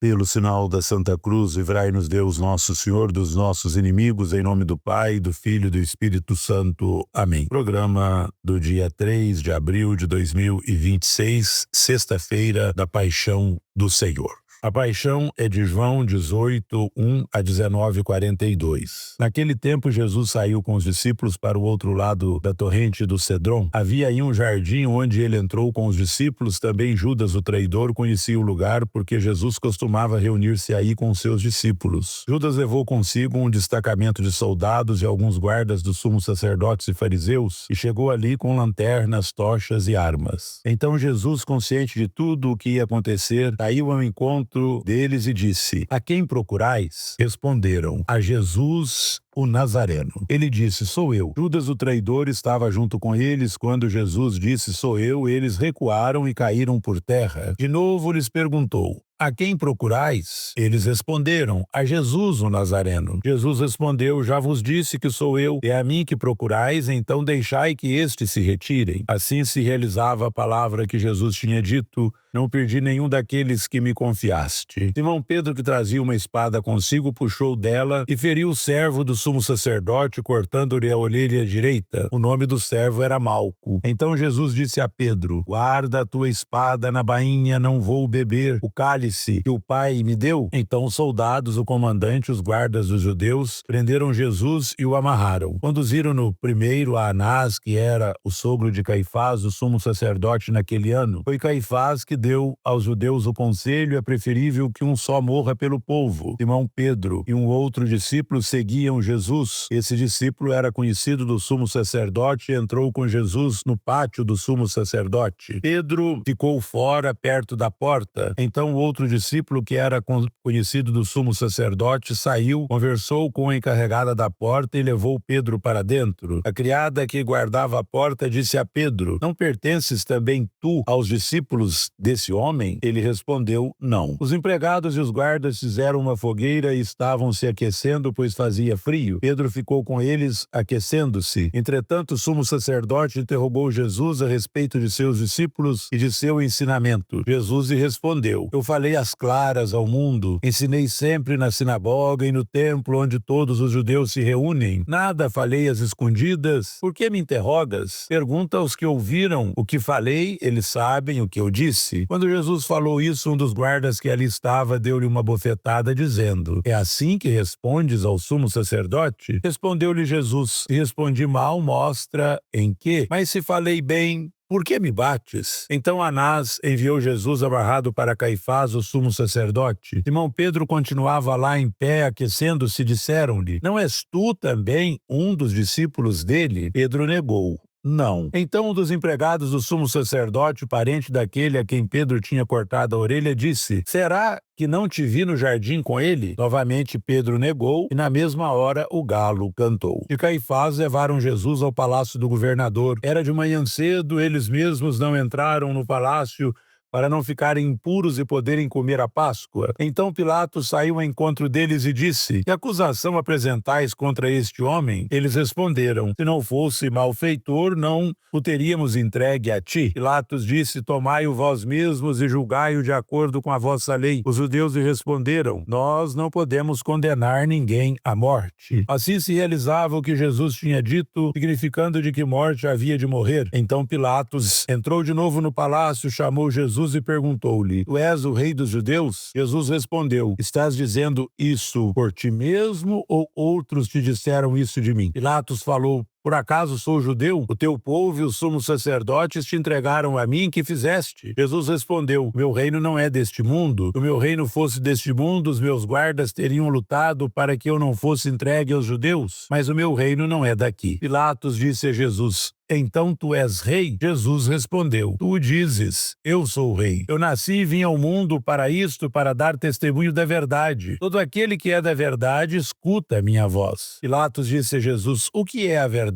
Pelo sinal da Santa Cruz, livrai-nos Deus Nosso Senhor dos nossos inimigos, em nome do Pai, do Filho e do Espírito Santo. Amém. Programa do dia 3 de abril de 2026, sexta-feira da Paixão do Senhor. A paixão é de João 18, 1 a 19, 42. Naquele tempo, Jesus saiu com os discípulos para o outro lado da torrente do Cedron. Havia aí um jardim onde ele entrou com os discípulos. Também Judas, o traidor, conhecia o lugar, porque Jesus costumava reunir-se aí com seus discípulos. Judas levou consigo um destacamento de soldados e alguns guardas dos sumos sacerdotes e fariseus, e chegou ali com lanternas, tochas e armas. Então Jesus, consciente de tudo o que ia acontecer, saiu ao encontro deles e disse: "A quem procurais?" Responderam: "A Jesus, o Nazareno." Ele disse: "Sou eu." Judas, o traidor, estava junto com eles. Quando Jesus disse: "Sou eu", eles recuaram e caíram por terra. De novo lhes perguntou: "A quem procurais?" Eles responderam: "A Jesus, o Nazareno." Jesus respondeu: "Já vos disse que sou eu. É a mim que procurais, então deixai que estes se retirem." Assim se realizava a palavra que Jesus tinha dito: "Não perdi nenhum daqueles que me confiaste." Simão Pedro, que trazia uma espada consigo, puxou dela e feriu o servo do sumo sacerdote, cortando-lhe a orelha direita. O nome do servo era Malco. Então Jesus disse a Pedro: "Guarda a tua espada na bainha, não vou beber o cálice que o Pai me deu." Então os soldados, o comandante, os guardas dos judeus, prenderam Jesus e o amarraram. Conduziram-no primeiro a Anás, que era o sogro de Caifás, o sumo sacerdote naquele ano. Foi Caifás que deu aos judeus o conselho: é preferível que um só morra pelo povo. Simão Pedro e um outro discípulo seguiam Jesus. Esse discípulo era conhecido do sumo sacerdote e entrou com Jesus no pátio do sumo sacerdote. Pedro ficou fora, perto da porta. Então o outro discípulo, que era conhecido do sumo sacerdote, saiu, conversou com a encarregada da porta e levou Pedro para dentro. A criada que guardava a porta disse a Pedro: "Não pertences também tu aos discípulos desse homem?" Ele respondeu: "Não." Os empregados e os guardas fizeram uma fogueira e estavam se aquecendo, pois fazia frio. Pedro ficou com eles, aquecendo-se. Entretanto, o sumo sacerdote interrogou Jesus a respeito de seus discípulos e de seu ensinamento. Jesus lhe respondeu: "Eu falei às claras ao mundo, ensinei sempre na sinagoga e no templo onde todos os judeus se reúnem. Nada falei às escondidas. Por que me interrogas? Pergunta aos que ouviram o que falei, eles sabem o que eu disse." Quando Jesus falou isso, um dos guardas que ali estava deu-lhe uma bofetada, dizendo: "É assim que respondes ao sumo sacerdote?" Respondeu-lhe Jesus: "Se respondi mal, mostra em que. Mas se falei bem, por que me bates?" Então Anás enviou Jesus amarrado para Caifás, o sumo sacerdote. Simão Pedro continuava lá em pé, aquecendo-se. Disseram-lhe: "Não és tu também um dos discípulos dele?" Pedro negou: "Não." Então um dos empregados do sumo sacerdote, parente daquele a quem Pedro tinha cortado a orelha, disse: "Será que não te vi no jardim com ele?" Novamente Pedro negou, e na mesma hora o galo cantou. De Caifás levaram Jesus ao palácio do governador. Era de manhã cedo, eles mesmos não entraram no palácio para não ficarem impuros e poderem comer a Páscoa. Então Pilatos saiu ao encontro deles e disse: "Que acusação apresentais contra este homem?" Eles responderam: "Se não fosse malfeitor, não o teríamos entregue a ti." Pilatos disse: "Tomai-o vós mesmos e julgai-o de acordo com a vossa lei." Os judeus lhe responderam: "Nós não podemos condenar ninguém à morte." Assim se realizava o que Jesus tinha dito, significando de que morte havia de morrer. Então Pilatos entrou de novo no palácio, chamou Jesus e perguntou-lhe: "Tu és o rei dos judeus?" Jesus respondeu: "Estás dizendo isso por ti mesmo ou outros te disseram isso de mim?" Pilatos falou: "Por acaso sou judeu? O teu povo e os sumos sacerdotes te entregaram a mim, que fizeste?" Jesus respondeu: "Meu reino não é deste mundo. Se o meu reino fosse deste mundo, os meus guardas teriam lutado para que eu não fosse entregue aos judeus. Mas o meu reino não é daqui." Pilatos disse a Jesus: "Então tu és rei?" Jesus respondeu: "Tu o dizes, eu sou o rei. Eu nasci e vim ao mundo para isto, para dar testemunho da verdade. Todo aquele que é da verdade escuta a minha voz." Pilatos disse a Jesus: "O que é a verdade?"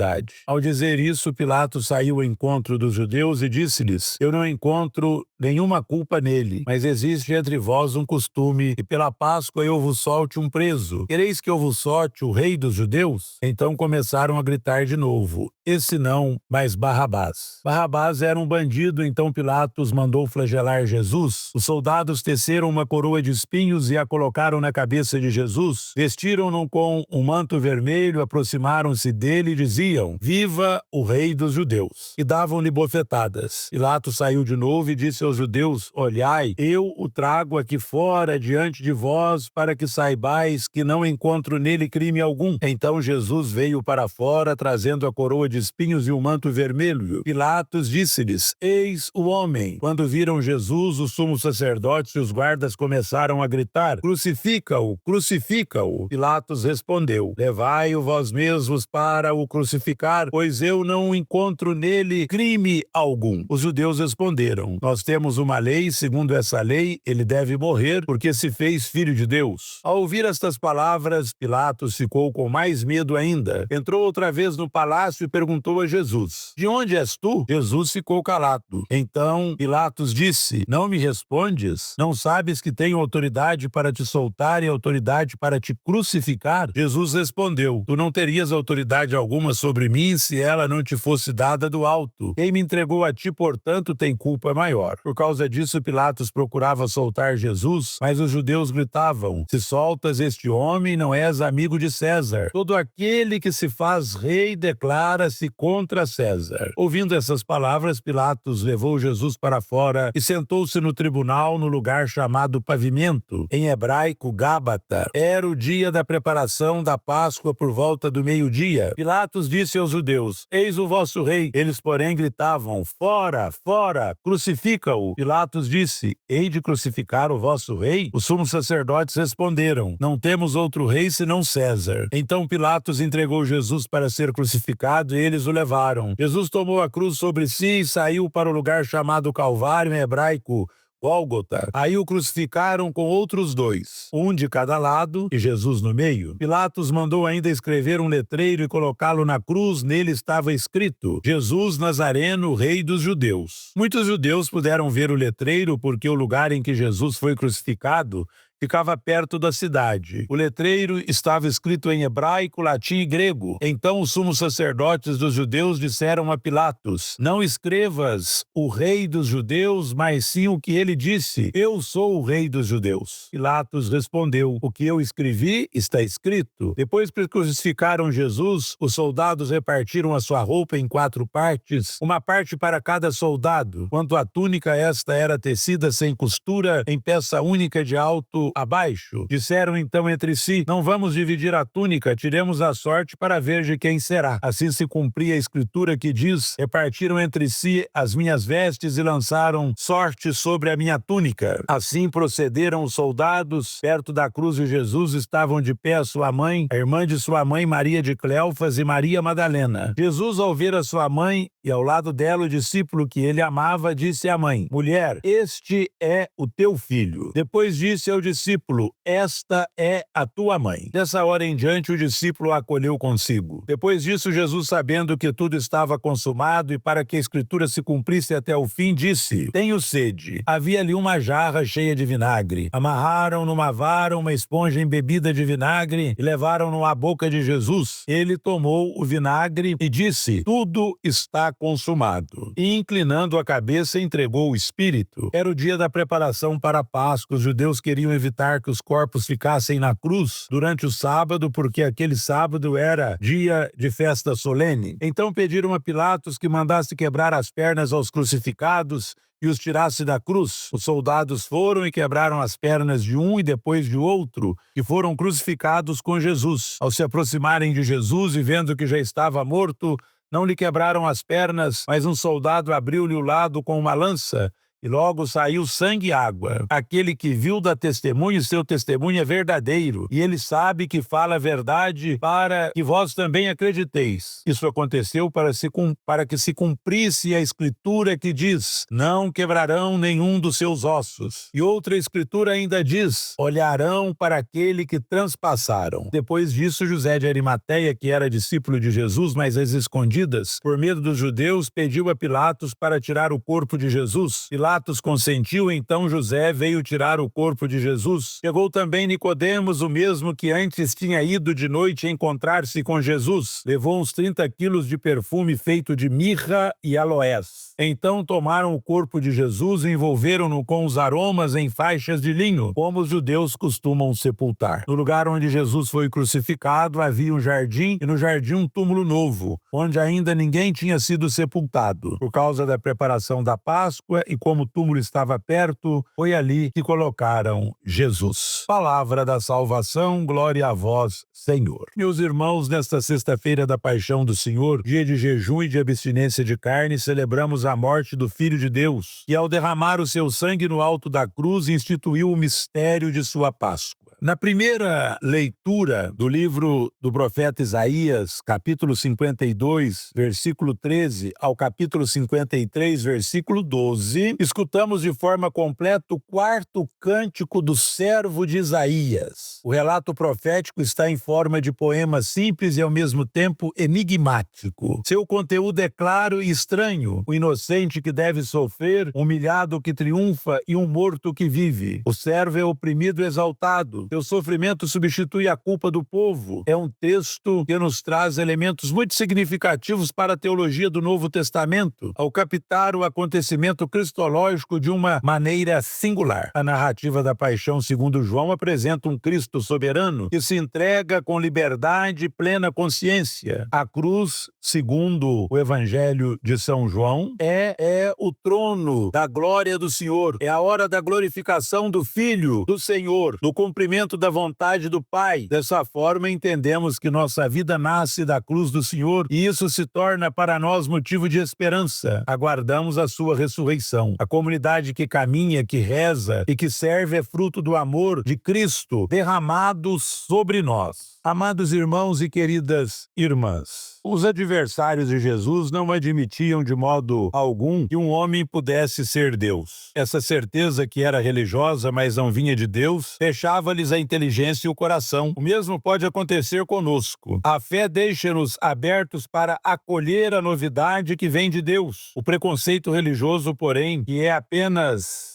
Ao dizer isso, Pilatos saiu ao encontro dos judeus e disse-lhes: "Eu não encontro nenhuma culpa nele, mas existe entre vós um costume, e pela Páscoa eu vos solte um preso. Quereis que eu vos solte o rei dos judeus?" Então começaram a gritar de novo: "Esse não mas Barrabás. Barrabás era um bandido, então Pilatos mandou flagelar Jesus. Os soldados teceram uma coroa de espinhos e a colocaram na cabeça de Jesus, vestiram-no com um manto vermelho, aproximaram-se dele e diziam: "Viva o rei dos judeus!" E davam-lhe bofetadas. Pilatos saiu de novo e disse aos judeus: "Olhai, eu o trago aqui fora diante de vós, para que saibais que não encontro nele crime algum." Então Jesus veio para fora, trazendo a coroa de espinhos e o manto vermelho. Pilatos disse-lhes: "Eis o homem." Quando viram Jesus, os sumos sacerdotes e os guardas começaram a gritar: "Crucifica-o, crucifica-o." Pilatos respondeu: "Levai-o vós mesmos para o crucificar, pois eu não encontro nele crime algum." Os judeus responderam: "Nós temos uma lei, segundo essa lei, ele deve morrer, porque se fez filho de Deus." Ao ouvir estas palavras, Pilatos ficou com mais medo ainda. Entrou outra vez no palácio e perguntou a Jesus: "De onde és tu?" Jesus ficou calado. Então Pilatos disse: "Não me respondes? Não sabes que tenho autoridade para te soltar e autoridade para te crucificar?" Jesus respondeu: "Tu não terias autoridade alguma sobre mim se ela não te fosse dada do alto. Quem me entregou a ti, portanto, tem culpa maior." Por causa disso, Pilatos procurava soltar Jesus, mas os judeus gritavam: "Se soltas este homem, não és amigo de César. Todo aquele que se faz rei declara-se contra César." Ouvindo essas palavras, Pilatos levou Jesus para fora e sentou-se no tribunal no lugar chamado Pavimento, em hebraico Gábata. Era o dia da preparação da Páscoa por volta do meio-dia. Pilatos disse aos judeus: "Eis o vosso rei." Eles, porém, gritavam: "Fora, fora, crucifica-o." Pilatos disse: "Hei de crucificar o vosso rei?" Os sumos sacerdotes responderam: "Não temos outro rei senão César." Então Pilatos entregou Jesus para ser crucificado e eles o levaram. Jesus tomou a cruz sobre si e saiu para o lugar chamado Calvário, em hebraico Gólgota. Aí o crucificaram com outros dois, um de cada lado e Jesus no meio. Pilatos mandou ainda escrever um letreiro e colocá-lo na cruz. Nele estava escrito: "Jesus Nazareno, Rei dos Judeus." Muitos judeus puderam ver o letreiro porque o lugar em que Jesus foi crucificado ficava perto da cidade. O letreiro estava escrito em hebraico, latim e grego. Então os sumos sacerdotes dos judeus disseram a Pilatos: "Não escrevas o rei dos judeus, mas sim o que ele disse: eu sou o rei dos judeus." Pilatos respondeu: "O que eu escrevi está escrito." Depois que crucificaram Jesus, os soldados repartiram a sua roupa em 4 partes, uma parte para cada soldado. Quanto à túnica, esta era tecida sem costura, em peça única de alto abaixo. Disseram então entre si: "Não vamos dividir a túnica, tiremos a sorte para ver de quem será." Assim se cumpria a escritura que diz: "Repartiram entre si as minhas vestes e lançaram sorte sobre a minha túnica." Assim procederam os soldados. Perto da cruz de Jesus estavam de pé sua mãe, a irmã de sua mãe Maria de Cleofas e Maria Madalena. Jesus, ao ver a sua mãe e ao lado dela o discípulo que ele amava, disse à mãe: "Mulher, este é o teu filho." Depois disse ao discípulo: "Esta é a tua mãe." Dessa hora em diante o discípulo a acolheu consigo. Depois disso, Jesus, sabendo que tudo estava consumado e para que a escritura se cumprisse até o fim, disse: "Tenho sede." Havia ali uma jarra cheia de vinagre. Amarraram numa vara uma esponja embebida de vinagre e levaram-no à boca de Jesus. Ele tomou o vinagre e disse: "Tudo está consumado." E inclinando a cabeça, entregou o espírito. Era o dia da preparação para a Páscoa. Os judeus queriam evitar que os corpos ficassem na cruz durante o sábado, porque aquele sábado era dia de festa solene. Então pediram a Pilatos que mandasse quebrar as pernas aos crucificados e os tirasse da cruz. Os soldados foram e quebraram as pernas de um e depois de outro, que foram crucificados com Jesus. Ao se aproximarem de Jesus e vendo que já estava morto, não lhe quebraram as pernas, mas um soldado abriu-lhe o lado com uma lança, e logo saiu sangue e água. Aquele que viu dá testemunho, e seu testemunho é verdadeiro, e ele sabe que fala a verdade, para que vós também acrediteis. Isso aconteceu para que se cumprisse a escritura que diz: "Não quebrarão nenhum dos seus ossos." E outra escritura ainda diz: "Olharão para aquele que transpassaram." Depois disso, José de Arimateia, que era discípulo de Jesus, mas às escondidas, por medo dos judeus, pediu a Pilatos para tirar o corpo de Jesus. Pilatos Pilatos consentiu, então José veio tirar o corpo de Jesus. Chegou também Nicodemos, o mesmo que antes tinha ido de noite encontrar-se com Jesus. Levou uns 30 quilos de perfume feito de mirra e aloés. Então tomaram o corpo de Jesus e envolveram-no com os aromas em faixas de linho, como os judeus costumam sepultar. No lugar onde Jesus foi crucificado havia um jardim, e no jardim um túmulo novo, onde ainda ninguém tinha sido sepultado. Por causa da preparação da Páscoa e como o túmulo estava perto, foi ali que colocaram Jesus. Palavra da salvação, glória a vós, Senhor. Meus irmãos, nesta sexta-feira da Paixão do Senhor, dia de jejum e de abstinência de carne, celebramos a morte do Filho de Deus, que ao derramar o seu sangue no alto da cruz, instituiu o mistério de sua Páscoa. Na primeira leitura do livro do profeta Isaías, capítulo 52, versículo 13, ao capítulo 53, versículo 12, escutamos de forma completa o quarto cântico do servo de Isaías. O relato profético está em forma de poema simples e ao mesmo tempo enigmático. Seu conteúdo é claro e estranho: o inocente que deve sofrer, humilhado que triunfa e um morto que vive. O servo é oprimido e exaltado. Seu sofrimento substitui a culpa do povo. É um texto que nos traz elementos muito significativos para a teologia do Novo Testamento, ao captar o acontecimento cristológico de uma maneira singular. A narrativa da Paixão segundo João apresenta um Cristo soberano que se entrega com liberdade e plena consciência. A cruz, segundo o Evangelho de São João, é o trono da glória do Senhor. É a hora da glorificação do Filho do Senhor, do cumprimento da vontade do Pai. Dessa forma, entendemos que nossa vida nasce da cruz do Senhor e isso se torna para nós motivo de esperança. Aguardamos a sua ressurreição. A comunidade que caminha, que reza e que serve é fruto do amor de Cristo derramado sobre nós. Amados irmãos e queridas irmãs, os adversários de Jesus não admitiam de modo algum que um homem pudesse ser Deus. Essa certeza que era religiosa, mas não vinha de Deus, fechava-lhes a inteligência e o coração. O mesmo pode acontecer conosco. A fé deixa-nos abertos para acolher a novidade que vem de Deus. O preconceito religioso, porém, que é apenas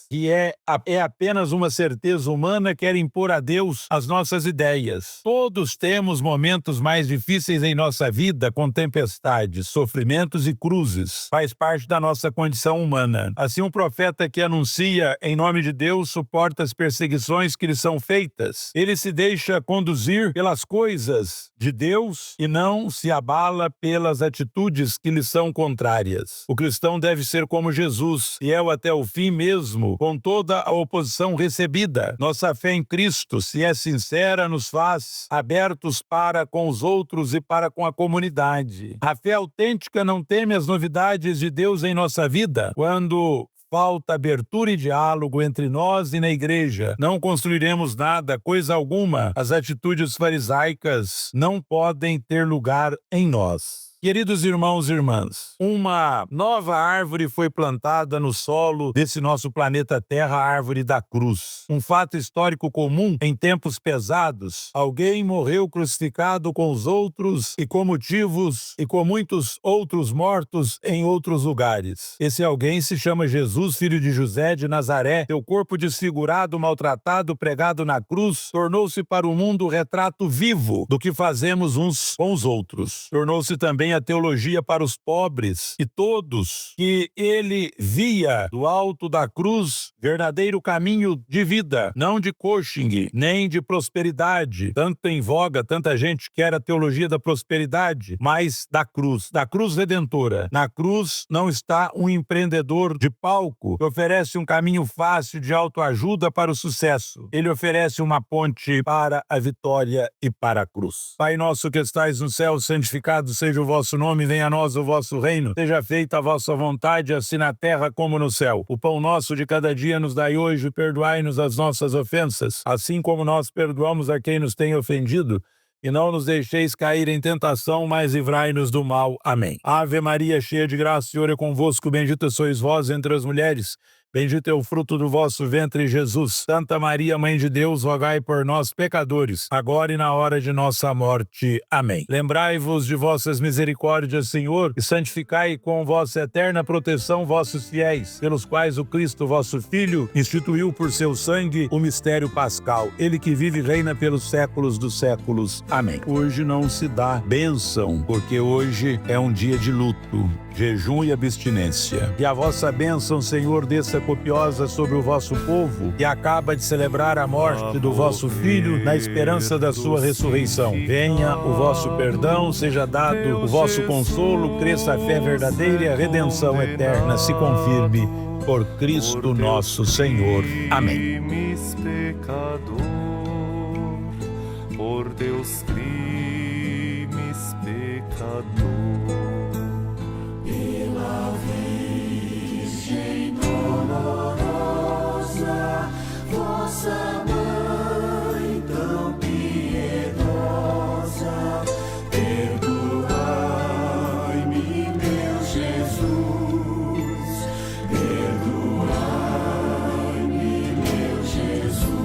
uma certeza humana, quer impor a Deus as nossas ideias. Todos temos momentos mais difíceis em nossa vida, com tempestades, sofrimentos e cruzes. Faz parte da nossa condição humana. Assim, um profeta que anuncia em nome de Deus suporta as perseguições que lhe são feitas. Ele se deixa conduzir pelas coisas de Deus e não se abala pelas atitudes que lhe são contrárias. O cristão deve ser como Jesus, fiel até o fim mesmo, com toda a oposição recebida. Nossa fé em Cristo, se é sincera, nos faz abertos para com os outros e para com a comunidade. A fé autêntica não teme as novidades de Deus em nossa vida. Quando falta abertura e diálogo entre nós e na igreja, não construiremos nada, coisa alguma. As atitudes farisaicas não podem ter lugar em nós. Queridos irmãos e irmãs, uma nova árvore foi plantada no solo desse nosso planeta Terra, a árvore da cruz. Um fato histórico comum em tempos pesados. Alguém morreu crucificado com os outros e com motivos e com muitos outros mortos em outros lugares. Esse alguém se chama Jesus, filho de José de Nazaré. Seu corpo desfigurado, maltratado, pregado na cruz, tornou-se para o mundo o retrato vivo do que fazemos uns com os outros. Tornou-se também a teologia para os pobres e todos que ele via do alto da cruz, verdadeiro caminho de vida, não de coaching, nem de prosperidade. Tanto em voga, tanta gente quer a teologia da prosperidade, mas da cruz redentora. Na cruz não está um empreendedor de palco que oferece um caminho fácil de autoajuda para o sucesso. Ele oferece uma ponte para a vitória e para a cruz. Pai nosso que estais no céu, santificado seja o vosso nome, venha a nós o vosso reino, seja feita a vossa vontade, assim na terra como no céu. O pão nosso de cada dia nos dai hoje, e perdoai-nos as nossas ofensas, assim como nós perdoamos a quem nos tem ofendido, e não nos deixeis cair em tentação, mas livrai-nos do mal. Amém. Ave Maria, cheia de graça, o Senhor é convosco, bendita sois vós entre as mulheres, Bendito é o fruto do vosso ventre, Jesus. Santa Maria, Mãe de Deus, rogai por nós, pecadores, agora e na hora de nossa morte. Amém. Lembrai-vos de vossas misericórdias, Senhor, e santificai com vossa eterna proteção vossos fiéis, pelos quais o Cristo, vosso Filho, instituiu por seu sangue o mistério pascal. Ele que vive e reina pelos séculos dos séculos. Amém. Hoje não se dá bênção, porque hoje é um dia de luto, jejum e abstinência. Que a vossa bênção, Senhor, desça copiosa sobre o vosso povo, que acaba de celebrar a morte do vosso Filho, na esperança da sua ressurreição. Venha o vosso perdão, seja dado o vosso consolo, cresça a fé verdadeira e a redenção eterna se confirme por Cristo nosso Senhor. Amém. Por Deus crimes pecador, pela Virgem dolorosa, vossa mãe tão piedosa, perdoai-me, meu Jesus, perdoai-me, meu Jesus.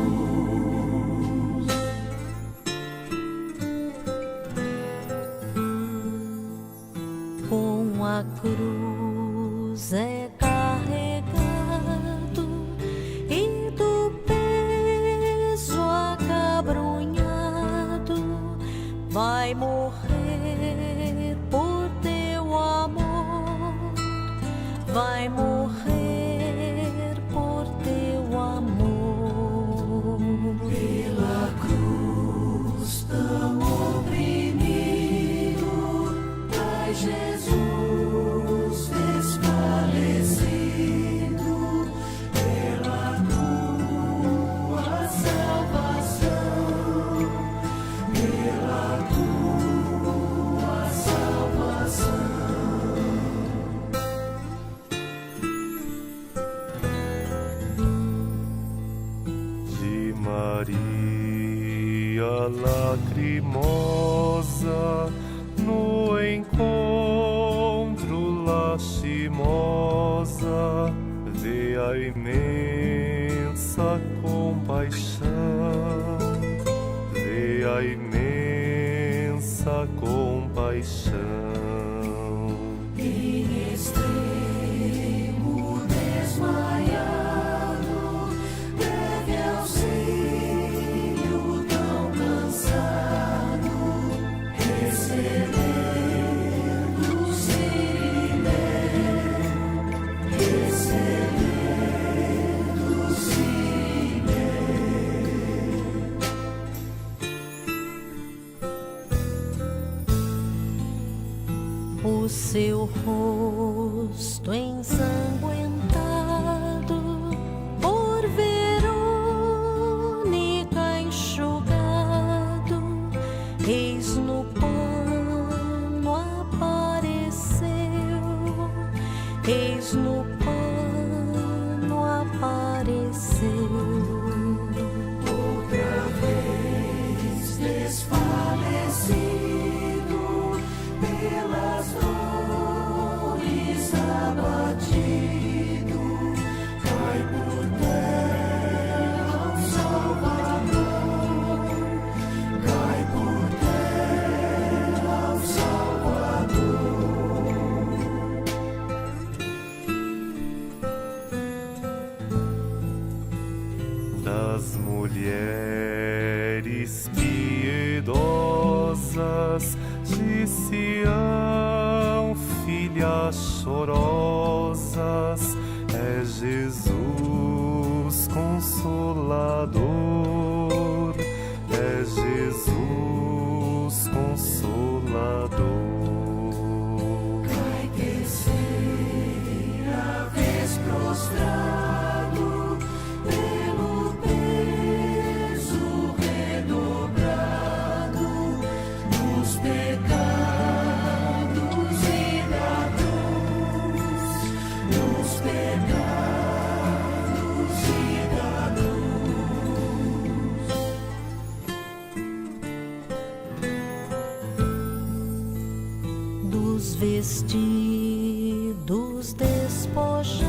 A cruz é carregado e do peso acabrunhado vai morrer por teu amor, vai morrer por teu amor. Pela cruz tão oprimido, ai Jesus desfalecido, pela tua salvação, pela tua salvação. De Maria lacrimosa no encontro lastimosa, vê a imensa compaixão, vê a imensa compaixão. Em extremo desmaiado, deve auxílio tão cansado, receber do Sirineu, receber do Sirineu. O seu rosto ensanguentado por Verônica enxugado, eis no pano apareceu, eis no pano apareceu. Outra vez desfalecido, pelas dores abatido, cai por terra o Salvador, cai por terra o Salvador. Das mulheres piedosas de Sião, filhas chorosas, é Jesus Consolador, é Jesus Consolador. Cai terceira vez prostrado, pelo peso redobrado, nos pecados e da cruz, nos pecados e da cruz. Dos vestidos despojado,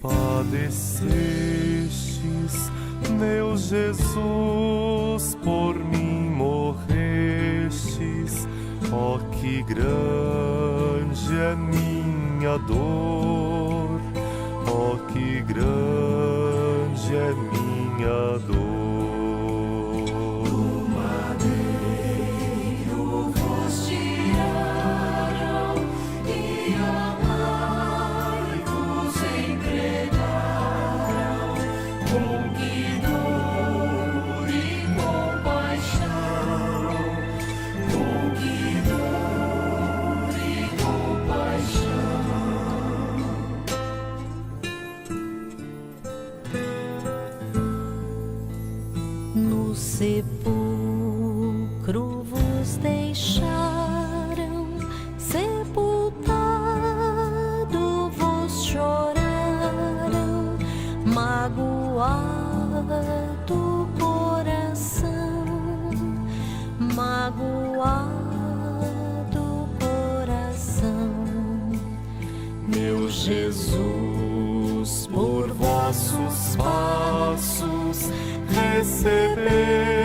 padecestes, meu Jesus, por mim morrestes. Ó, que grande é minha dor, ó, que grande é minha dor. No sepulcro vos deixaram, sepultado vos choraram, magoado coração, magoado coração. Meu Jesus, por vossos passos receber